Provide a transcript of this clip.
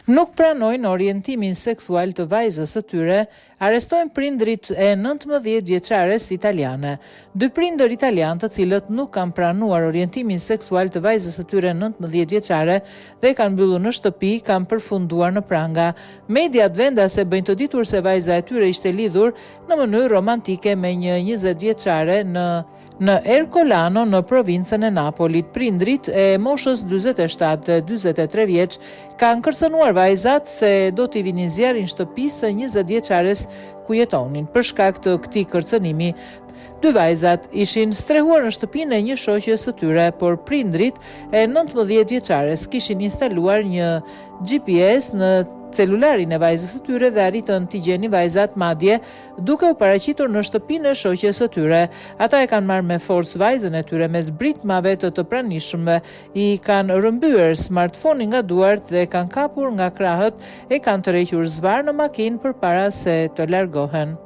nuk pranojnë orientimin seksual të vajzës së tyre, arrestojnë prindrit e 19 vjeçares italiane. 2 prindër italian të cilët nuk kanë pranuar orientimin seksual të vajzës së tyre 19 vjeçare dhe kanë mbyllur në shtëpi, kanë përfunduar në pranga. Mediat vendase bëjnë të ditur se vajza e tyre ishte lidhur në mënyrë romantike me një 20 vjeçare në Ercolano në provincën e Napolit. Prindrit e moshës 47-43 vjeç kanë kërcënuar vajzat se do t'i vinin zjarrin shtëpisë së 20 vjeçares ku jetonin. Për shkak të këtij kërcënimi, 2 vajzat ishin strehuar në shtëpinë e një shoqes së tyre, por prindrit e 19 vjeçares kishin instaluar një GPS në celularin e vajzës së tyre dhe arritën t'i gjenin vajzat, madje duke u paraqitur në shtëpinë e shoqes së tyre. Ata e kanë marrë me forcë vajzën e tyre me zbritmave të pranishme, i kanë rrëmbyer smartphone-in nga duart dhe kanë kapur nga krahët, e kanë tërhequr zvarr në makinë përpara se të largohen.